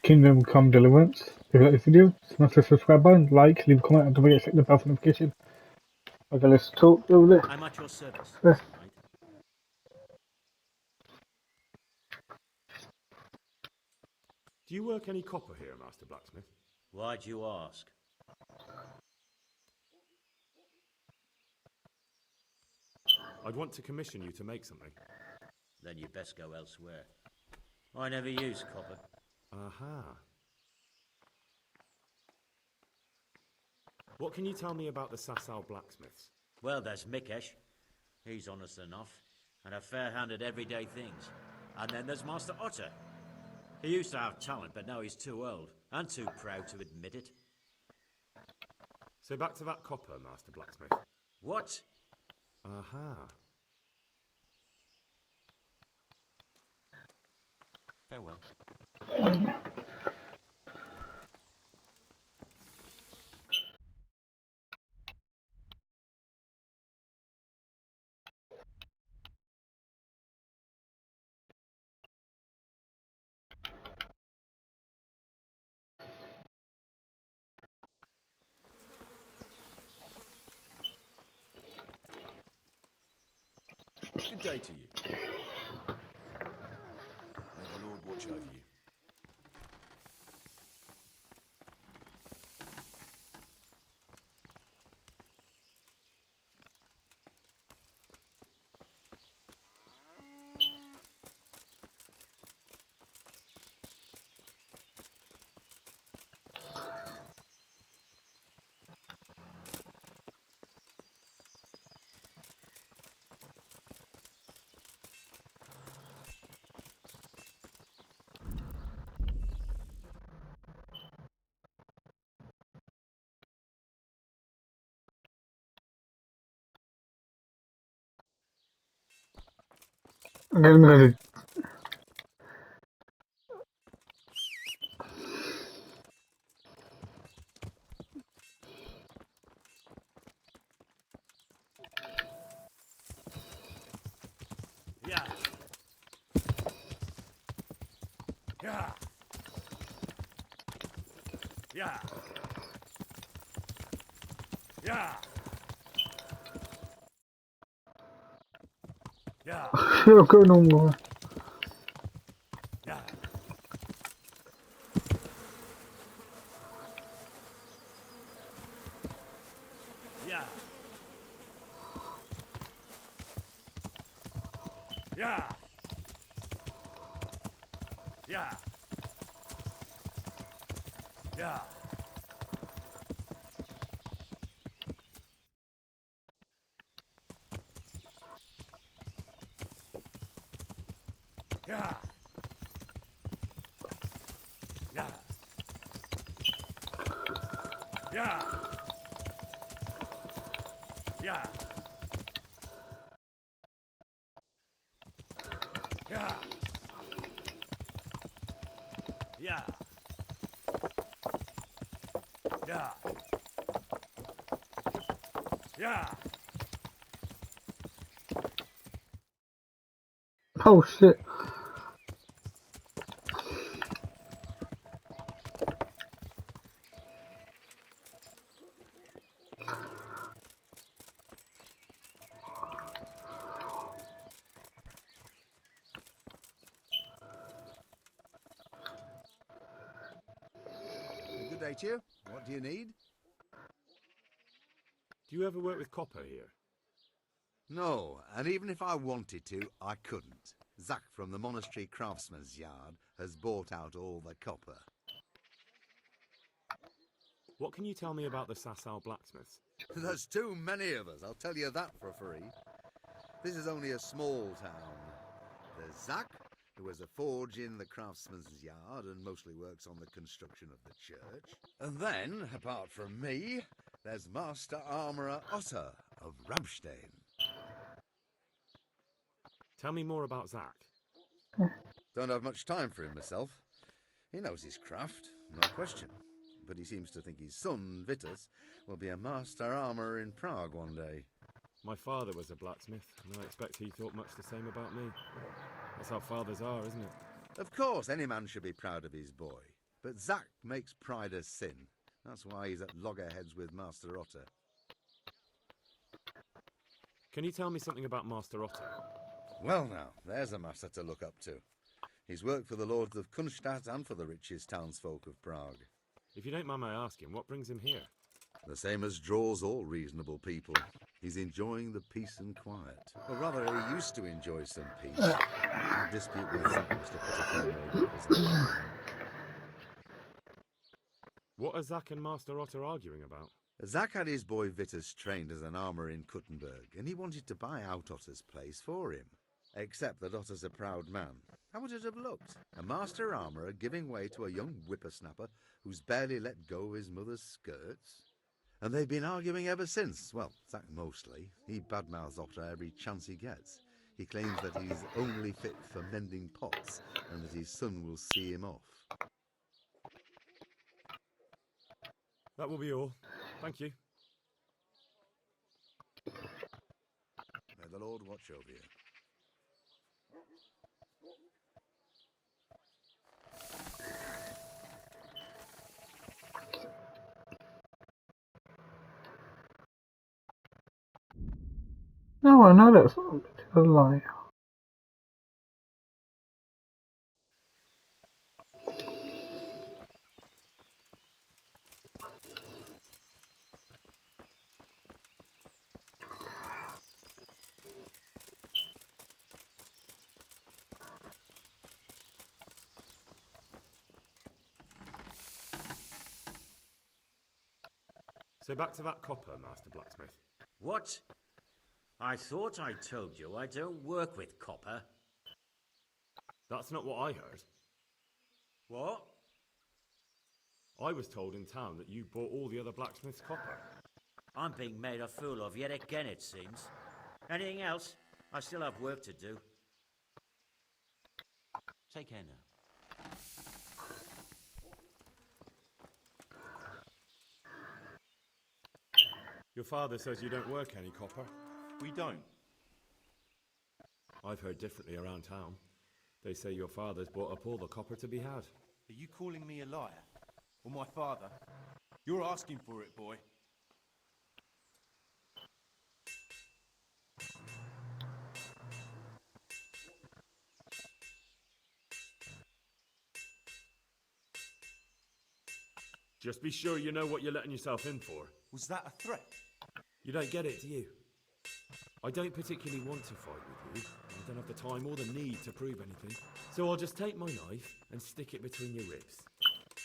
Kingdom Come Deliverance. If you like this video, smash the subscribe button, like, leave a comment, and don't forget to hit the bell for notification. Okay, let's talk over this. I'm at your service. Let's... Right. Do you work any copper here, Master Blacksmith? Why'd you ask? I'd want to commission you to make something. Then you'd best go elsewhere. I never use copper. Aha. What can you tell me about the Sasau blacksmiths? Well, there's Mikesh. He's honest enough, and a fair-handed everyday things. And then there's Master Otter. He used to have talent, but now he's too old, and too proud to admit it. So back to that copper, Master Blacksmith. What? Aha. Farewell. Good day to you. May the Lord watch over you. I'm gonna... Yeah. Yeah. Yeah. Yeah. Yeah. I'll go no more. Yeah. Yeah. Yeah. Yeah. Yeah. Yeah. Yeah. Yeah. Yeah. Yeah. Yeah. Yeah. Yeah. Oh shit. Good day to you. What do you need? Do you ever work with copper here? No, and even if I wanted to, I couldn't. Zach from the Monastery Craftsman's Yard has bought out all the copper. What can you tell me about the Sasau blacksmiths? There's too many of us, I'll tell you that for free. This is only a small town. There's Zach, who has a forge in the Craftsman's Yard and mostly works on the construction of the church. And then, apart from me, there's Master Armourer Otter of Ramstein. Tell me more about Zach. Don't have much time for him myself. He knows his craft, no question. But he seems to think his son, Vitus, will be a master armourer in Prague one day. My father was a blacksmith, and I expect he thought much the same about me. That's how fathers are, isn't it? Of course, any man should be proud of his boy. But Zack makes pride a sin. That's why he's at loggerheads with Master Otter. Can you tell me something about Master Otter? Well now, there's a master to look up to. He's worked for the lords of Kunstadt and for the richest townsfolk of Prague. If you don't mind my asking, what brings him here? The same as draws all reasonable people. He's enjoying the peace and quiet. Or rather, he used to enjoy some peace. A dispute with Zack must have put a few more ripples in it. What are Zack and Master Otter arguing about? Zack had his boy Vitus trained as an armourer in Kuttenberg, and he wanted to buy out Otter's place for him. Except that Otter's a proud man. How would it have looked? A master armourer giving way to a young whippersnapper who's barely let go of his mother's skirts? And they've been arguing ever since. Well, Zack mostly. He badmouths Otter every chance he gets. He claims that he's only fit for mending pots, and that his son will see him off. That will be all. Thank you. May the Lord watch over you. No, I know that's a lie. So back to that copper, Master Blacksmith. What? I thought I told you I don't work with copper. That's not what I heard. What? I was told in town that you bought all the other blacksmith's copper. I'm being made a fool of yet again, it seems. Anything else? I still have work to do. Take care now. Your father says you don't work any copper. We don't. I've heard differently around town. They say your father's bought up all the copper to be had. Are you calling me a liar? Or my father? You're asking for it, boy. Just be sure you know what you're letting yourself in for. Was that a threat? You don't get it, do you? I don't particularly want to fight with you. I don't have the time or the need to prove anything. So I'll just take my knife and stick it between your ribs.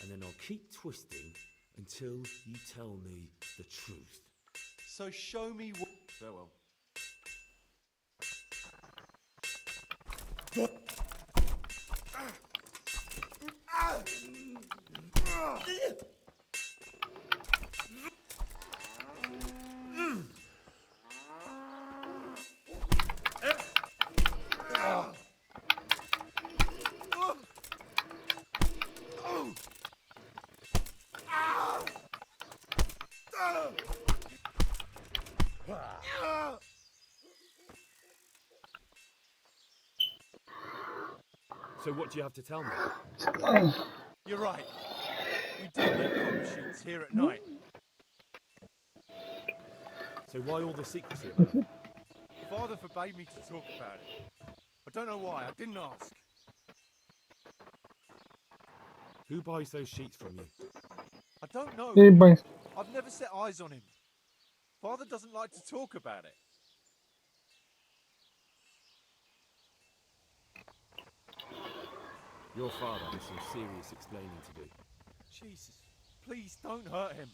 And then I'll keep twisting until you tell me the truth. So show me what... Farewell. So what do you have to tell me? You're right. We do make copper sheets here at night. So why all the secrecy about it? Father forbade me to talk about it. I don't know why. I didn't ask. Who buys those sheets from you? I don't know. Anybody? I've never set eyes on him. Father doesn't like to talk about it. Your father has some serious explaining to do. Jesus, please don't hurt him.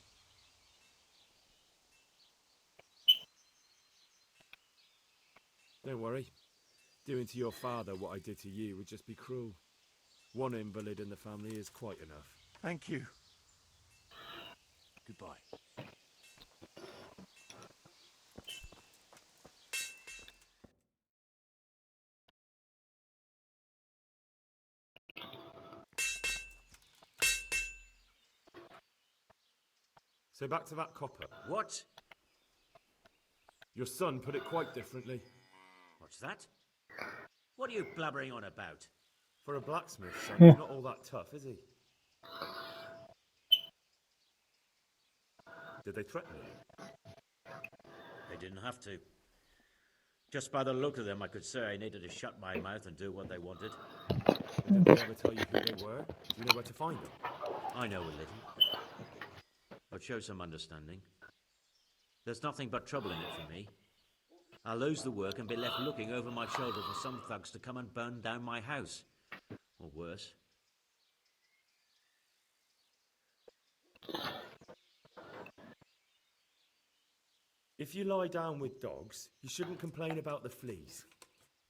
Don't worry. Doing to your father what I did to you would just be cruel. One invalid in the family is quite enough. Thank you. Goodbye. So back to that copper. What? Your son put it quite differently. What's that? What are you blabbering on about? For a blacksmith, son, he's not all that tough, is he? Did they threaten you? They didn't have to. Just by the look of them, I could say I needed to shut my mouth and do what they wanted. But did they ever tell you who they were? Do you know where to find them? I know a little. But show some understanding. There's nothing but trouble in it for me. I'll lose the work and be left looking over my shoulder for some thugs to come and burn down my house. Or worse. If you lie down with dogs, you shouldn't complain about the fleas.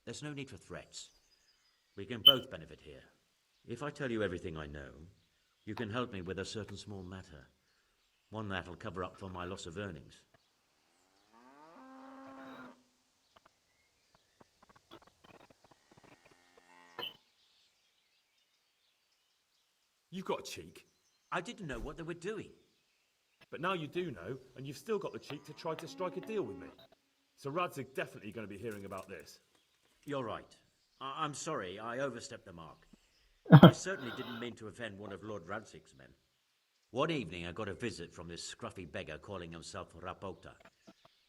There's no need for threats. We can both benefit here. If I tell you everything I know, you can help me with a certain small matter. One that'll cover up for my loss of earnings. You've got a cheek. I didn't know what they were doing. But now you do know, and you've still got the cheek to try to strike a deal with me. So Rad's are definitely going to be hearing about this. You're right. I'm sorry, I overstepped the mark. I certainly didn't mean to offend one of Lord Radzig's men. One evening I got a visit from this scruffy beggar calling himself Rapota.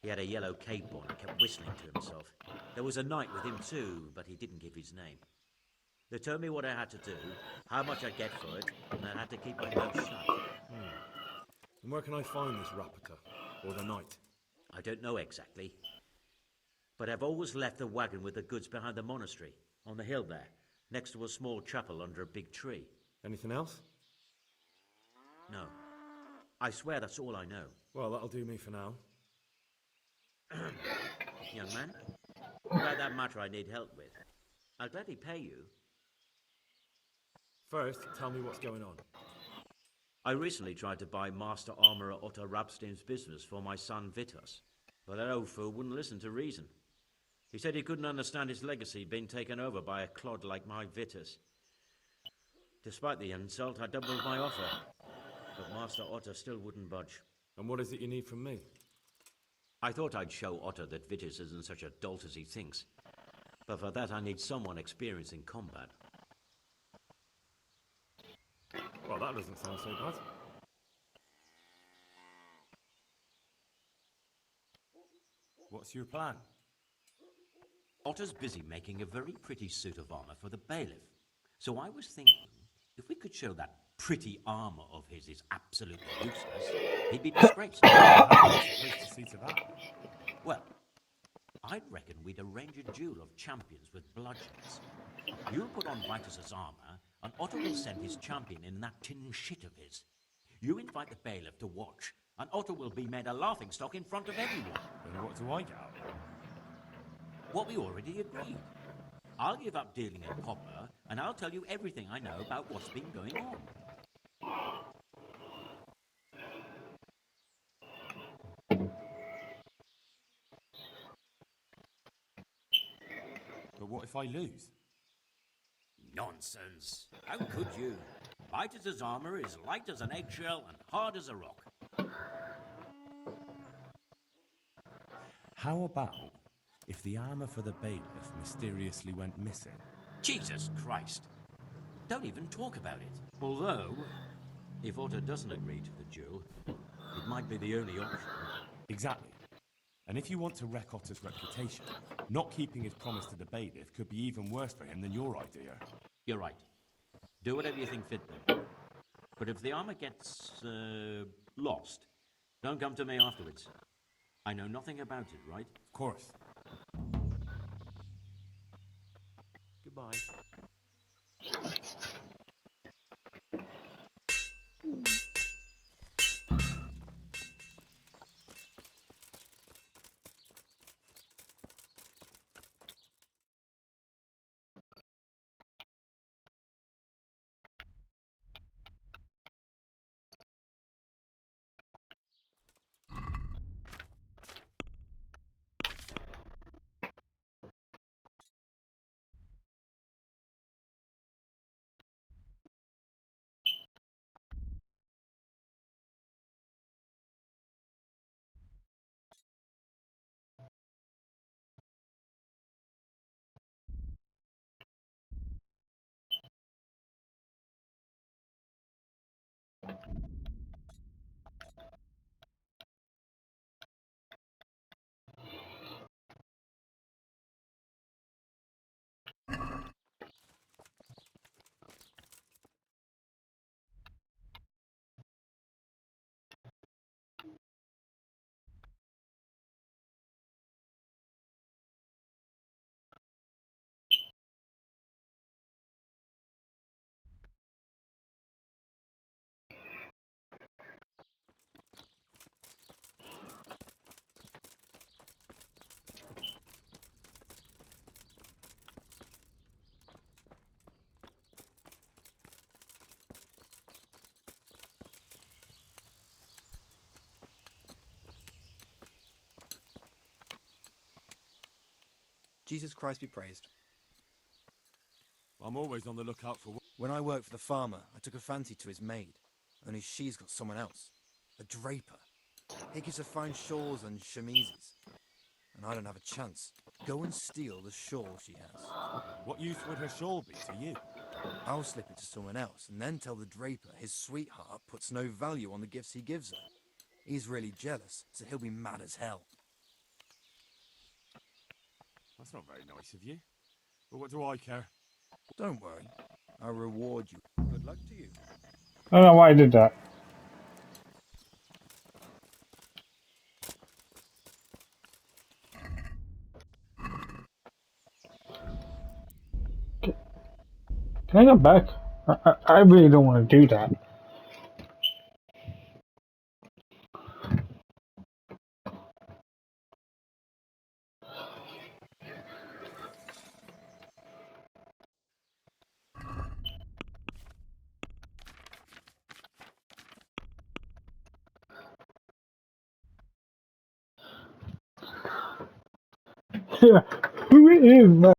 He had a yellow cape on and kept whistling to himself. There was a knight with him too, but he didn't give his name. They told me what I had to do, how much I'd get for it, and I had to keep my mouth shut. And where can I find this Rapota? Or the knight? I don't know exactly. But I've always left the wagon with the goods behind the monastery, on the hill there, next to a small chapel under a big tree. Anything else? No. I swear that's all I know. Well, that'll do me for now. Young man, about that matter I need help with. I'll gladly pay you. First, tell me what's going on. I recently tried to buy Master Armourer Otto Rabstein's business for my son Vitus, but that old fool wouldn't listen to reason. He said he couldn't understand his legacy being taken over by a clod like my Vitus. Despite the insult, I doubled my offer, but Master Otto still wouldn't budge. And what is it you need from me? I thought I'd show Otto that Vitus isn't such a dolt as he thinks, but for that I need someone experienced in combat. Well, that doesn't sound so bad. What's your plan? Otto's busy making a very pretty suit of armor for the bailiff. So I was thinking, if we could show that pretty armor of his is absolutely useless, he'd be disgraced. How are we supposed to see to that? Well, I'd reckon we'd arrange a duel of champions with bludgeons. You'll put on Vitus's armor, and Otto will send his champion in that tin shit of his. You invite the bailiff to watch, and Otto will be made a laughingstock in front of everyone. Then what do I get out of it? What we already agreed. I'll give up dealing in copper, and I'll tell you everything I know about what's been going on. But what if I lose? Nonsense. How could you? Vitus's armor is light as an eggshell and hard as a rock. How about if the armor for the bailiff mysteriously went missing? Jesus Christ. Don't even talk about it. Although, if Otto doesn't agree to the duel, it might be the only option. Exactly. And if you want to wreck Otter's reputation, not keeping his promise to the bailiff could be even worse for him than your idea. You're right. Do whatever you think fit then. But if the armor gets, lost, don't come to me afterwards. I know nothing about it, right? Of course. Goodbye. Jesus Christ be praised. I'm always on the lookout for... When I worked for the farmer, I took a fancy to his maid. Only she's got someone else. A draper. He gives her fine shawls and chemises. And I don't have a chance. Go and steal the shawl she has. What use would her shawl be to you? I'll slip it to someone else and then tell the draper his sweetheart puts no value on the gifts he gives her. He's really jealous, so he'll be mad as hell. That's not very nice of you. But what do I care? Don't worry. I'll reward you. Good luck to you. I don't know why I did that. Can I go back? I really don't want to do that. Yeah, who is man?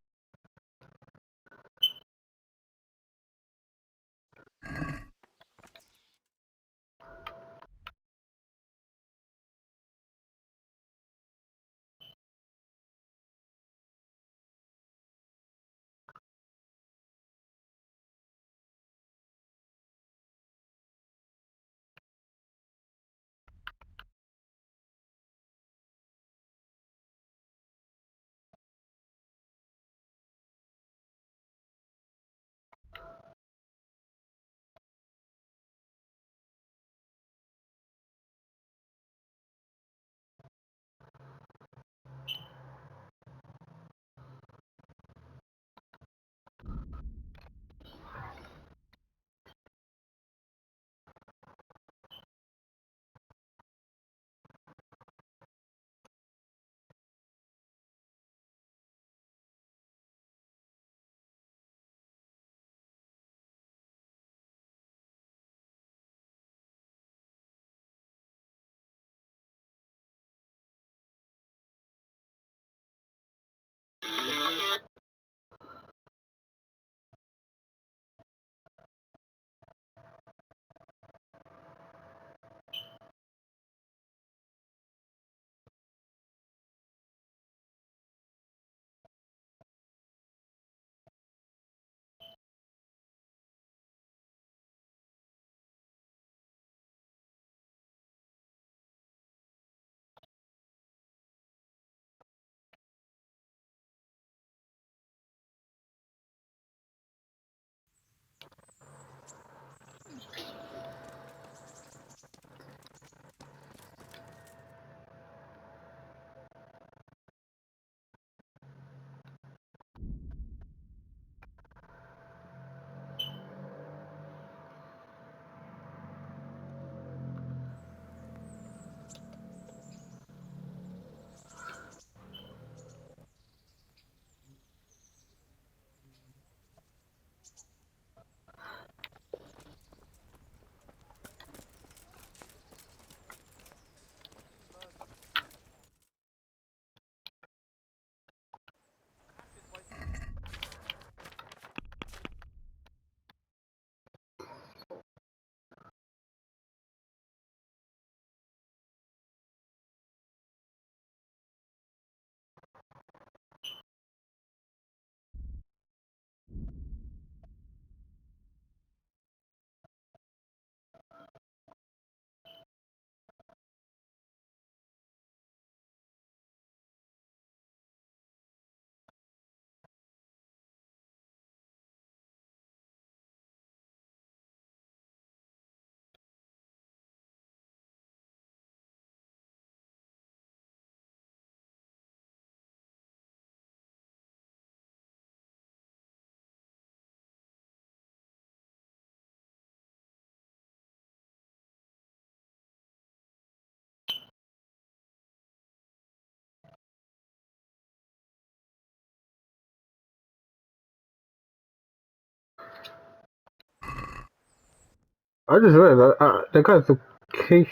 I just realized the guy's a quiche.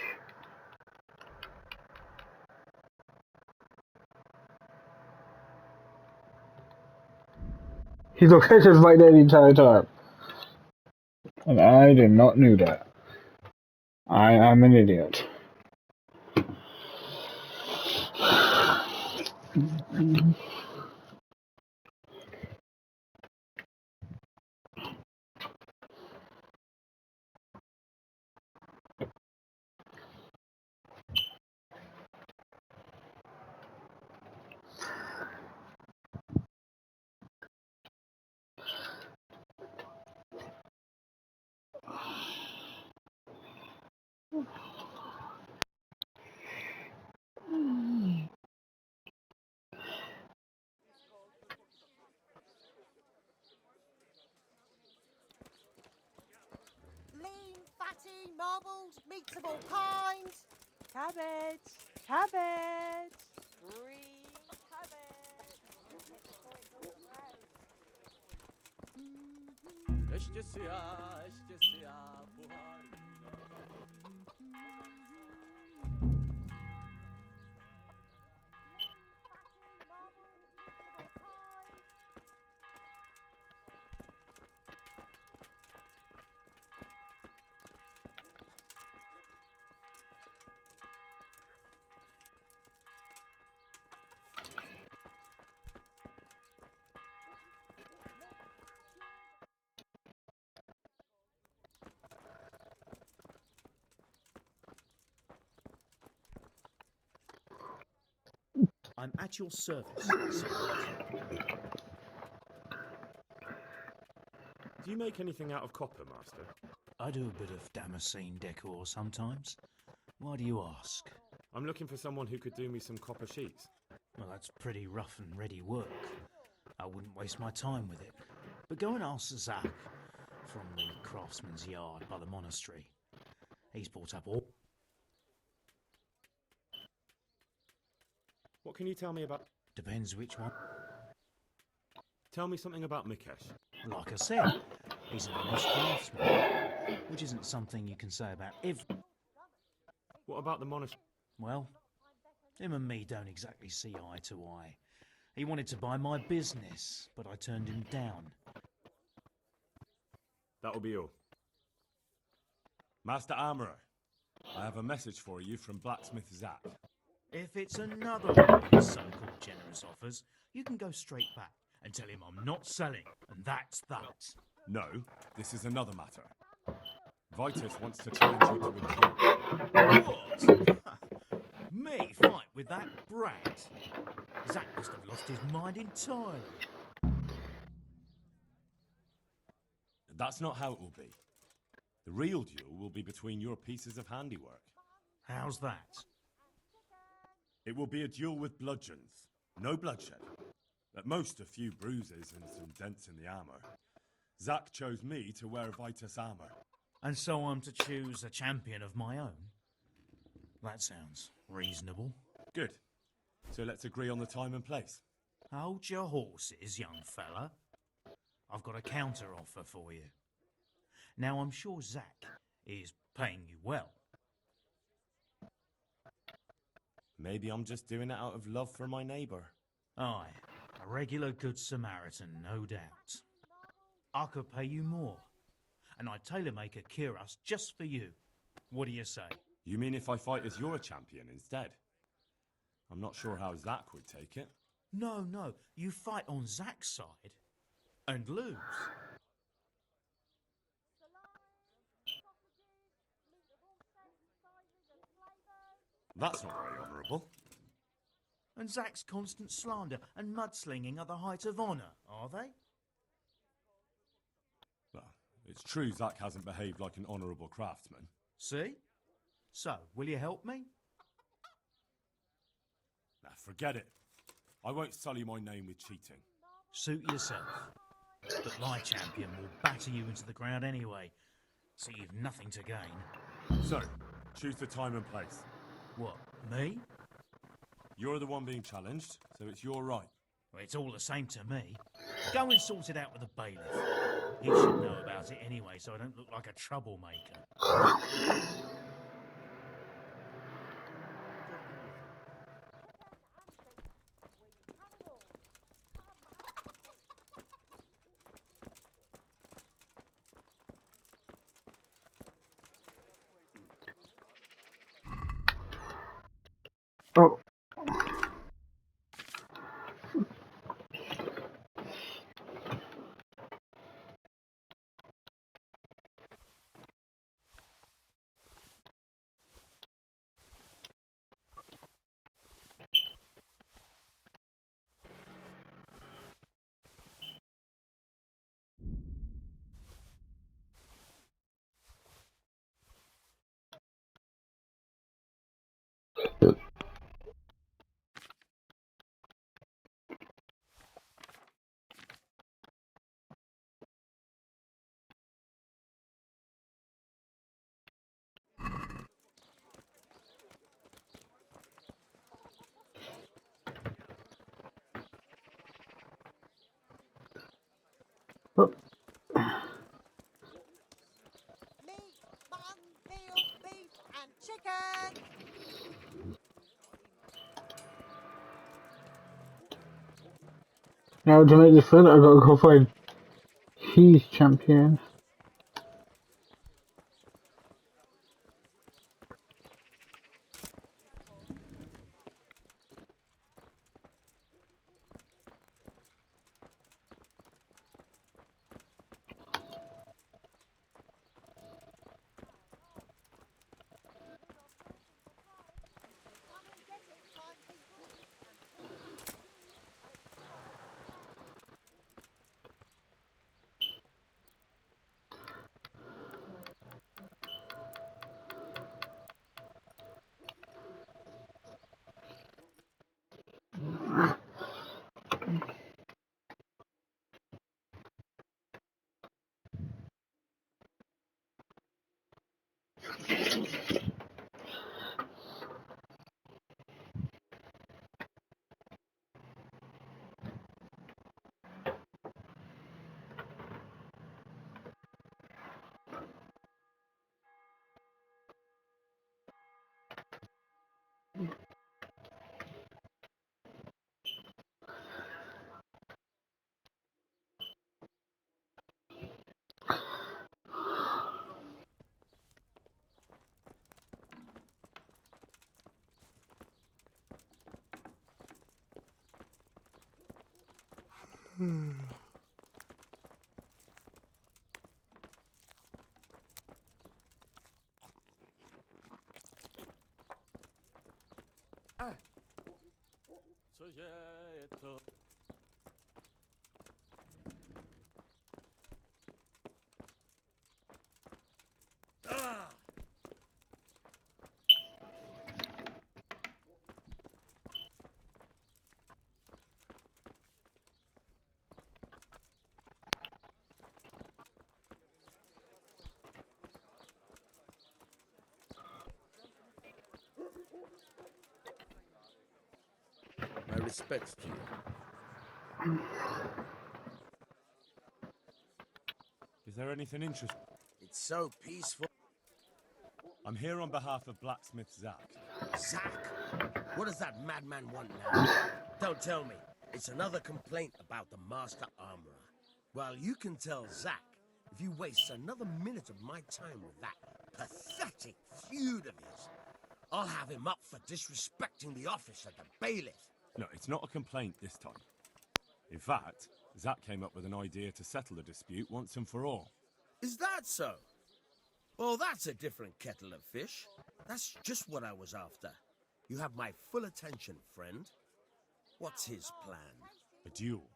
His location's right there the entire time. And I did not knew that. I am an idiot. Lean, fatty, marbled, meats of all kinds. Cabbage! Cabbage! Green cabbage! I'm at your service, Sergeant. Do you make anything out of copper, Master? I do a bit of Damascene decor sometimes. Why do you ask? I'm looking for someone who could do me some copper sheets. Well, that's pretty rough and ready work. I wouldn't waste my time with it. But go and ask Zach from the craftsman's yard by the monastery. He's brought up all... What can you tell me about... Depends which one. Tell me something about Mikesh. Like I said, he's an honest craftsman, which isn't something you can say about every... What about the monastery? Well, him and me don't exactly see eye to eye. He wanted to buy my business, but I turned him down. That'll be all. Master Armourer, I have a message for you from Blacksmith Zach. If it's another one of his so-called generous offers, you can go straight back and tell him I'm not selling, and that's that. No, this is another matter. Vitus wants to challenge you to a duel. What? Me fight with that brat? Zach must have lost his mind entirely. That's not how it will be. The real duel will be between your pieces of handiwork. How's that? It will be a duel with bludgeons. No bloodshed. At most, a few bruises and some dents in the armour. Zach chose me to wear Vitus armour. And so I'm to choose a champion of my own? That sounds reasonable. Good. So let's agree on the time and place. Hold your horses, young fella. I've got a counter offer for you. Now, I'm sure Zach is paying you well. Maybe I'm just doing it out of love for my neighbour. Aye, a regular good Samaritan, no doubt. I could pay you more, and I'd tailor-make a cuirass just for you. What do you say? You mean if I fight as your champion instead? I'm not sure how Zach would take it. No, you fight on Zach's side and lose. That's not very honourable. And Zach's constant slander and mudslinging are the height of honour, are they? Well, it's true Zach hasn't behaved like an honourable craftsman. See? So, will you help me? Nah, forget it. I won't sully my name with cheating. Suit yourself. But my champion will batter you into the ground anyway, so you've nothing to gain. So, choose the time and place. What, me? You're the one being challenged, so it's your right. Well, it's all the same to me. Go and sort it out with the bailiff. He should know about it anyway, so I don't look like a troublemaker. Oh, oh. Meat, mutton, veal, beef, and chicken. Now to make this fun, I've got to go find He's champion. Come and get it, fine people. My respects to you. Is there anything interesting? It's so peaceful. I'm here on behalf of blacksmith Zack. Zack? What does that madman want now? Don't tell me. It's another complaint about the Master Armorer. Well, you can tell Zack if you waste another minute of my time with that pathetic feud of his. I'll have him up for disrespecting the office of the bailiff. No, it's not a complaint this time. In fact, Zack came up with an idea to settle the dispute once and for all. Is that so? Well, that's a different kettle of fish. That's just what I was after. You have my full attention, friend. What's his plan? A duel.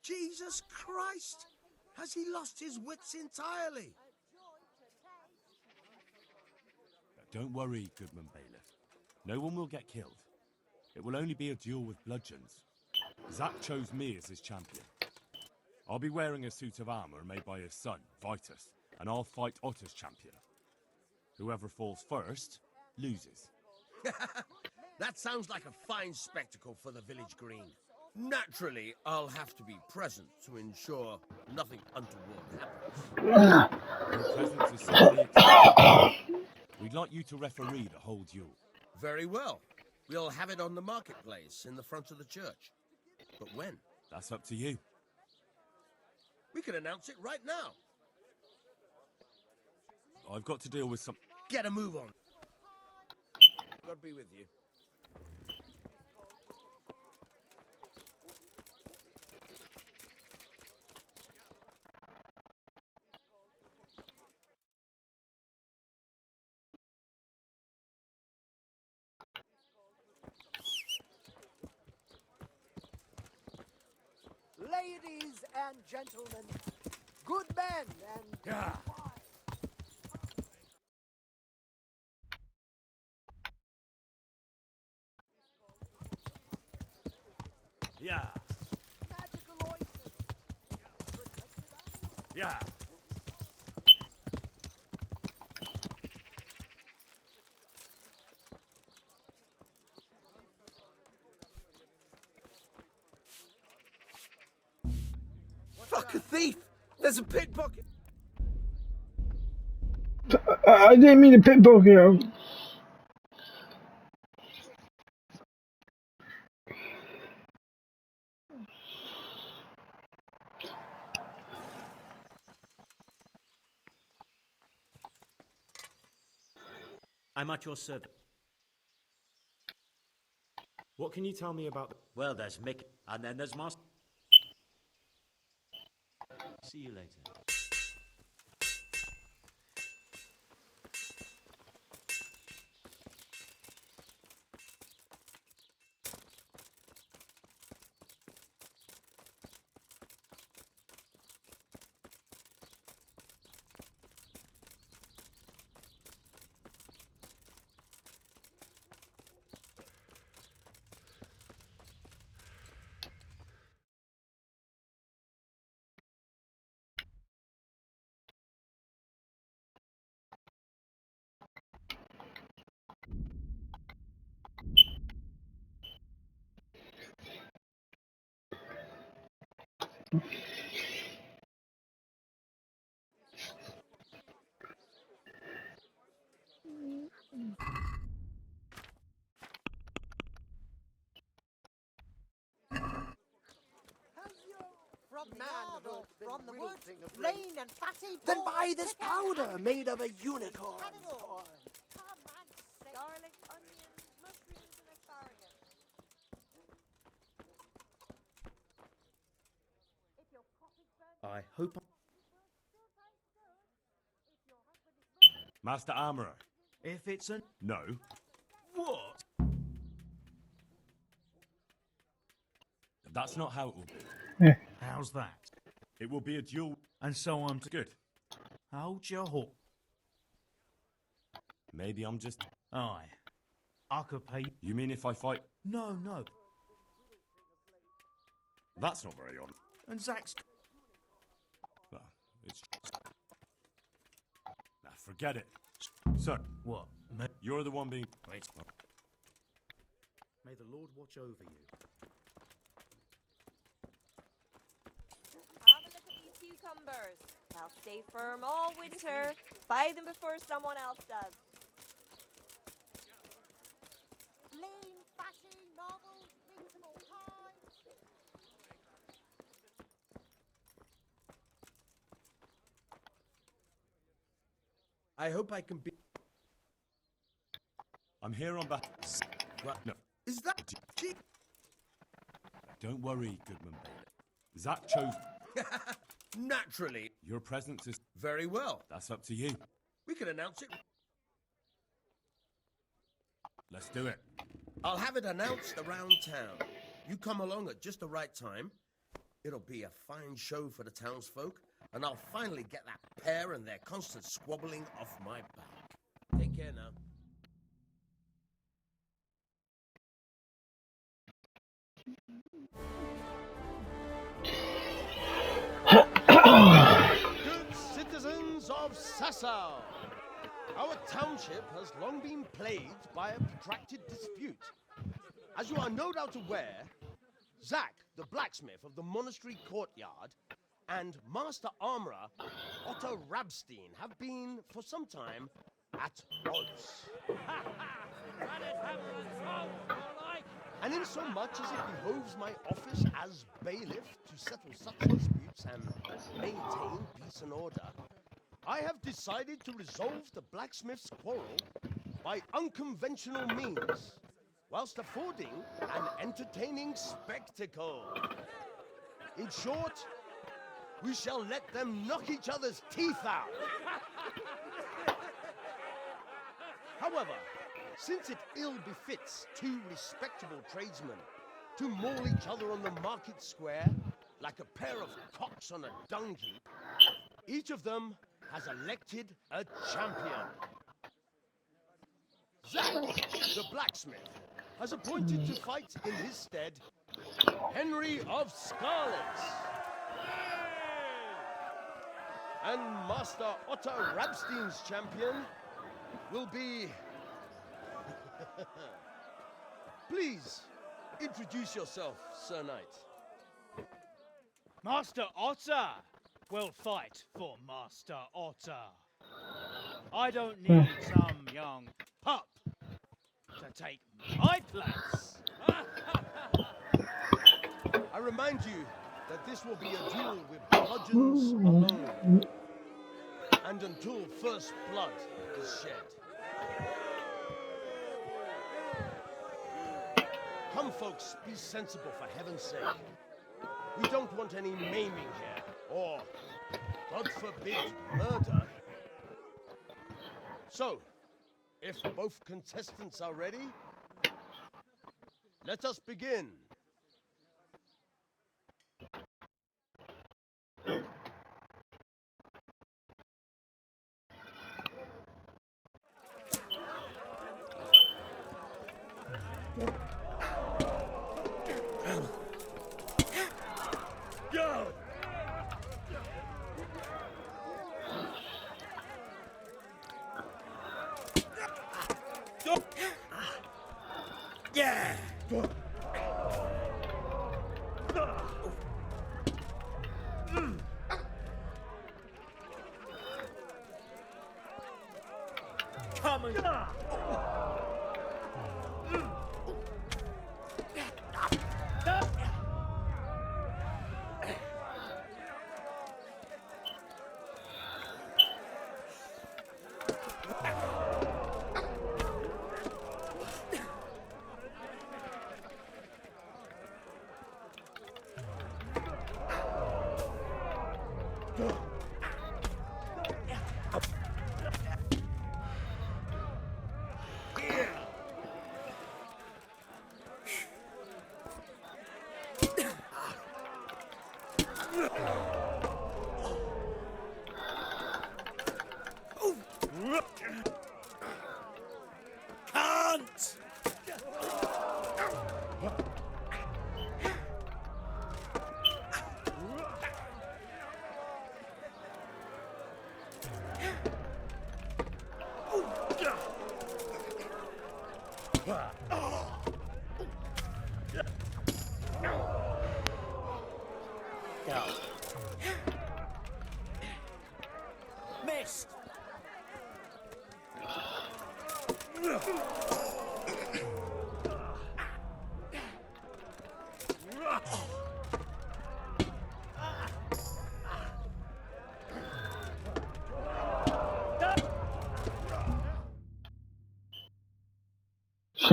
Jesus Christ! Has he lost his wits entirely? Don't worry, Goodman Bailiff. No one will get killed. It will only be a duel with bludgeons. Zack chose me as his champion. I'll be wearing a suit of armor made by his son, Vitus, and I'll fight Otter's champion. Whoever falls first, loses. That sounds like a fine spectacle for the village green. Naturally, I'll have to be present to ensure nothing untoward happens. Your presence is certainly expected. We'd like you to referee the whole duel. Very well. We'll have it on the marketplace in the front of the church. But when? That's up to you. We can announce it right now. I've got to deal with some... Get a move on. God be with you. Ladies and gentlemen, good men and Yeah. Yeah. magical oysters. Yeah. Fuck a thief! There's a pickpocket! I didn't mean to pickpocket you. I'm at your service. What can you tell me about the... Well, there's Mick, and then there's Master. See you later. From the yard or from the woods, of lean and fatty. Then boys, buy this pick out powder made of a unicorn. Had it all. Come and say. Garlic, onions, mushrooms, and asparagus. If your coffee's burnt, I hope. Master Armorer. If it's a... No. What? That's not how it will be. How's that? It will be a duel. And so I'm... Good. Hold your horse. Maybe I'm just... Aye. I could pay... You mean if I fight... No, no. That's not very on. And Zach's... Well, it's... Nah, forget it. So, What? you're the one being... Wait. May the Lord watch over you. have a look at these cucumbers. They'll stay firm all winter. Buy them before someone else does. Lean, fatty, marbled, things of all kinds. I hope I can be... I'm here on behalf... What? No. Is that... Don't worry, Goodman Bailey. Zach chose... Naturally. Your presence is... Very well. That's up to you. We can announce it. Let's do it. I'll have it announced around town. You come along at just the right time. It'll be a fine show for the townsfolk, and I'll finally get that pair and their constant squabbling off my back. Take care now. Good citizens of Sasau, our township has long been plagued by a protracted dispute. As you are no doubt aware, Zach, the blacksmith of the monastery courtyard, and Master Armorer, Otto Rabstein, have been, for some time, at odds. And in so much as it behoves my office as bailiff to settle such disputes and maintain peace and order, I have decided to resolve the blacksmith's quarrel by unconventional means, whilst affording an entertaining spectacle. In short, we shall let them knock each other's teeth out. However, since it ill befits two respectable tradesmen to maul each other on the market square like a pair of cocks on a dung heap, each of them has elected a champion. Zack, the blacksmith, has appointed to fight in his stead Henry of Scarlet. And Master Otto Rabstein's champion will be... Please, introduce yourself, Sir Knight. Master Otter will fight for Master Otter. I don't need some young pup to take my place. I remind you that this will be a duel with bludgeons alone, and until first blood is shed. Come, folks, be sensible for heaven's sake. We don't want any maiming here, or, God forbid, murder. So, if both contestants are ready, let us begin. Go! Yeah! Come and... Can't! Missed!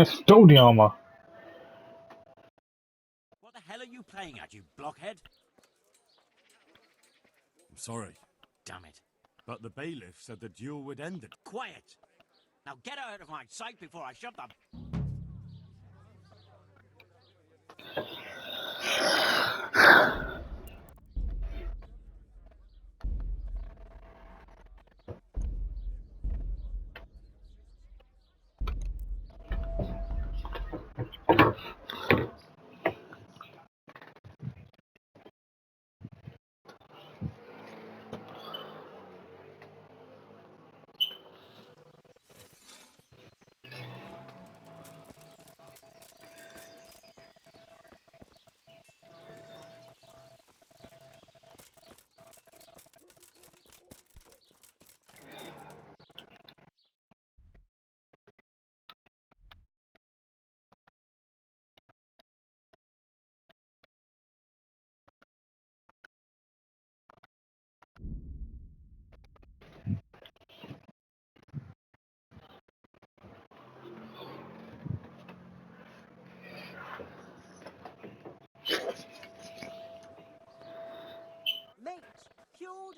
Stole the armor. What the hell are you playing at, you blockhead? I'm sorry, Damn it. but the bailiff said the duel would end it. Quiet! Now get out of my sight before I shut the...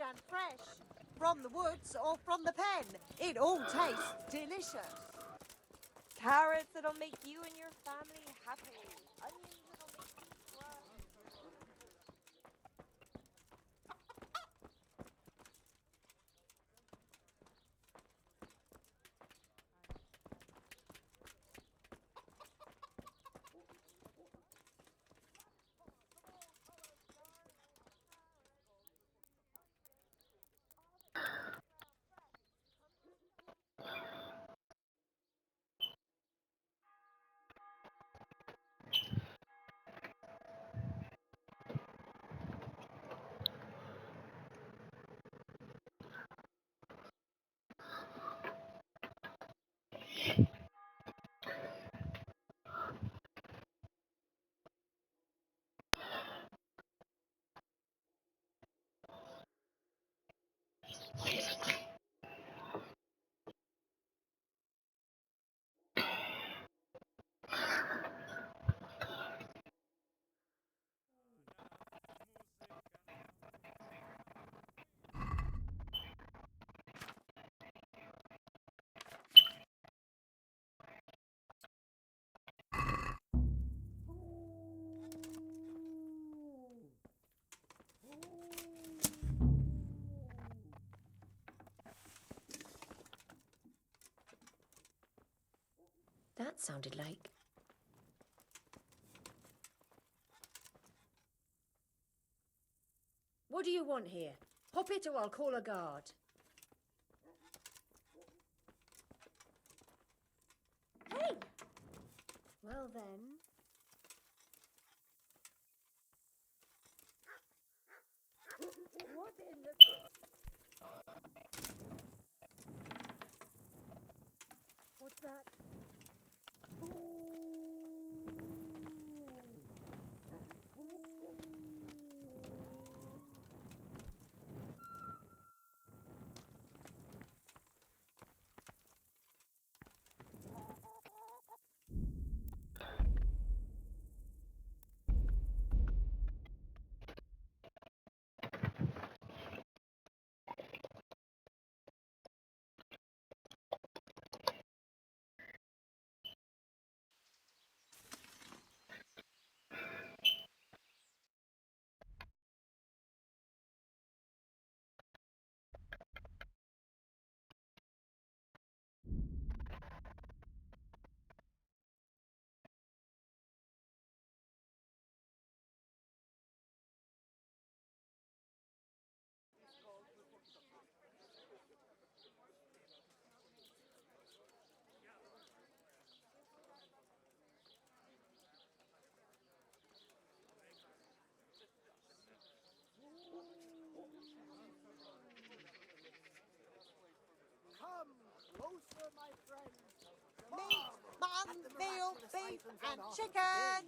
and fresh. From the woods or from the pen. It all tastes delicious. Carrots that'll make you and your family happy. Onions that'll make you cry. That sounded like... What do you want here? Pop it or I'll call a guard. Hey! Well then... What in the... What's that? Come closer, my friends. Meat, mutton, veal, beef, and chicken.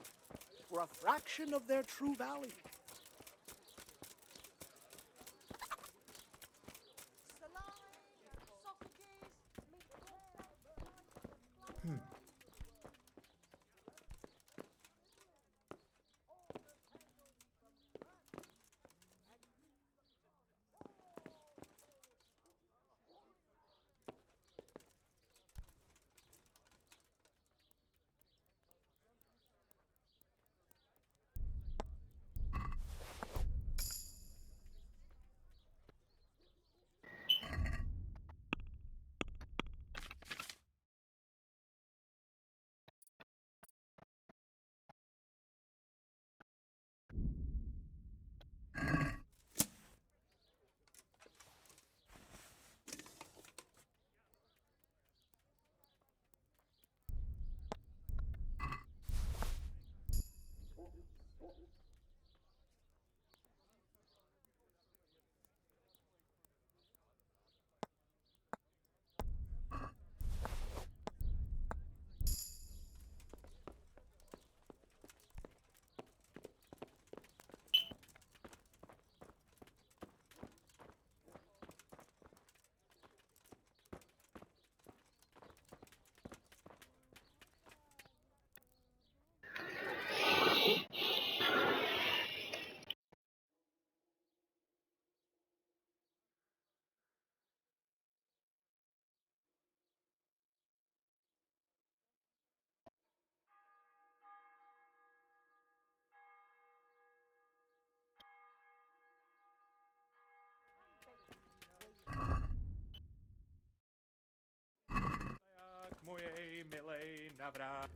For a fraction of their true value. mojej milej navrát.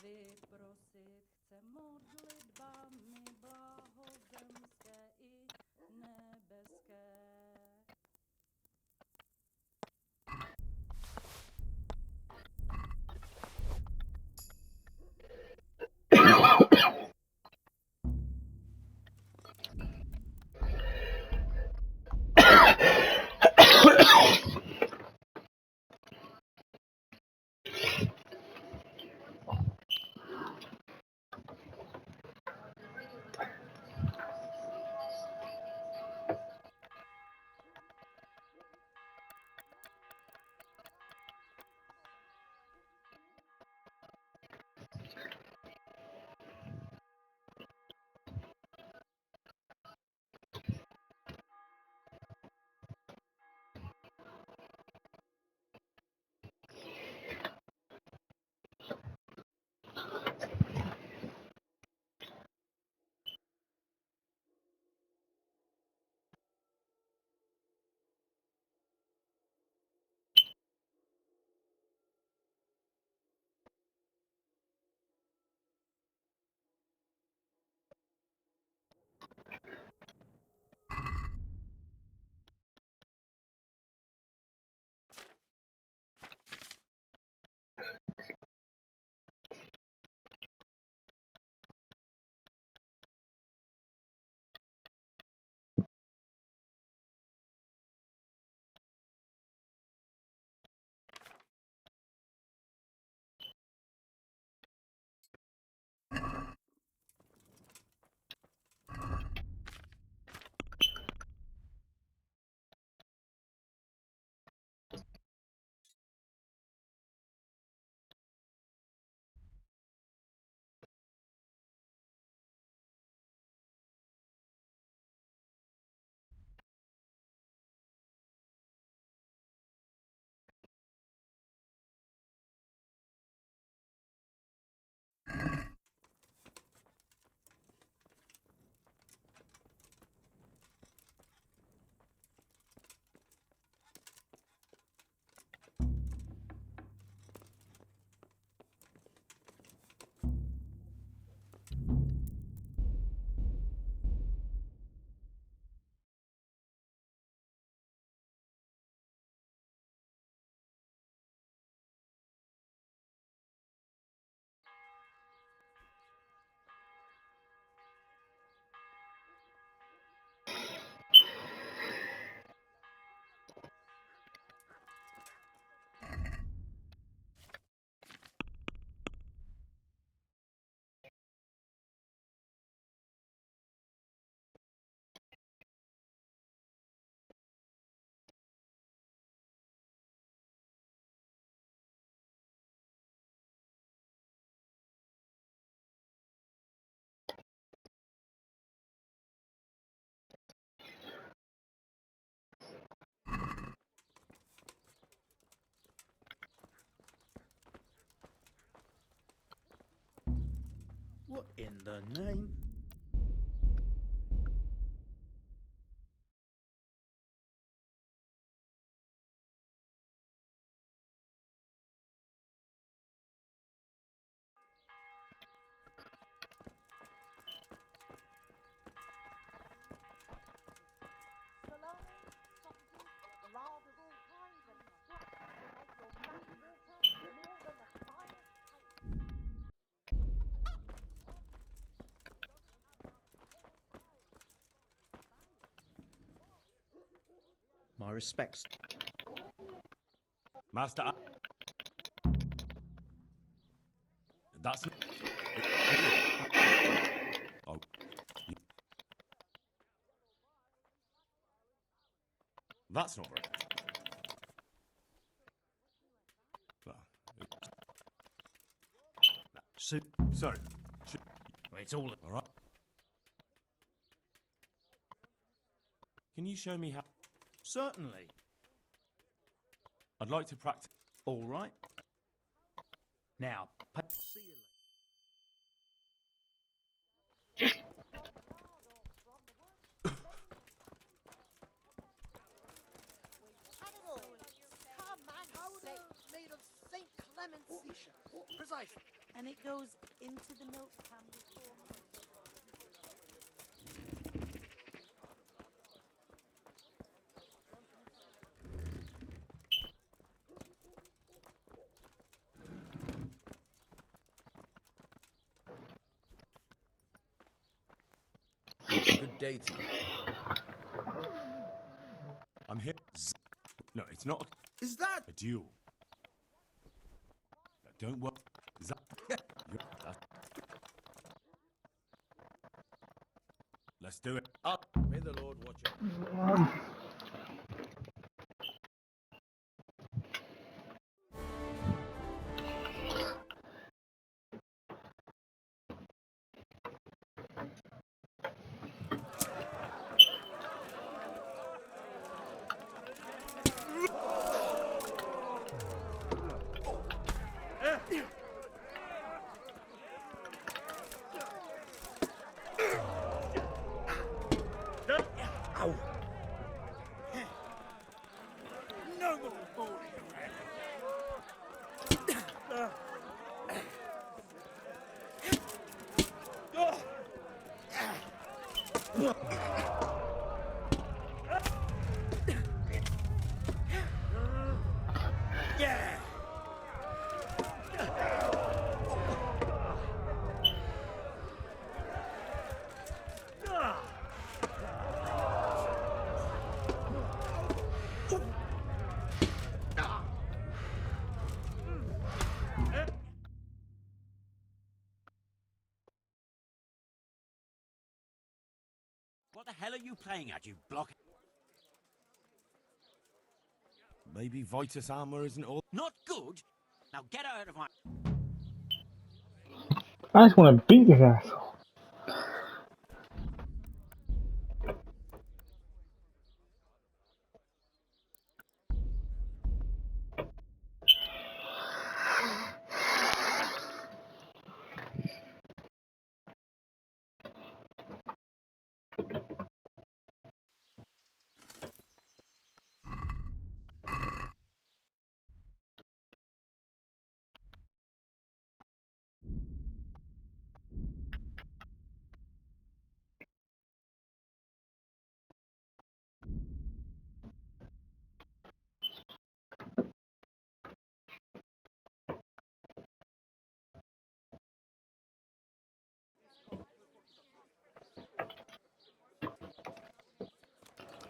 vyprosit chce modlitbami blahozemské i nebeské. In the name. My respects. Master. That's. Oh. That's not right. Sorry. It's all right. Can you show me how? Certainly. I'd like to practice. All right. Now, see you later. Powder made of St. Clement's seashell. Precisely. And it goes into the milk pan before milk. Good day to you. I'm here. No, it's not. Is that a duel? No, don't worry. Let's do it. up? May the Lord watch over. Ow! No more fooling around. Yeah. What the hell are you playing at, you block? Maybe Vitus armor isn't all. Not good? Now get out of my... I just want to beat his ass.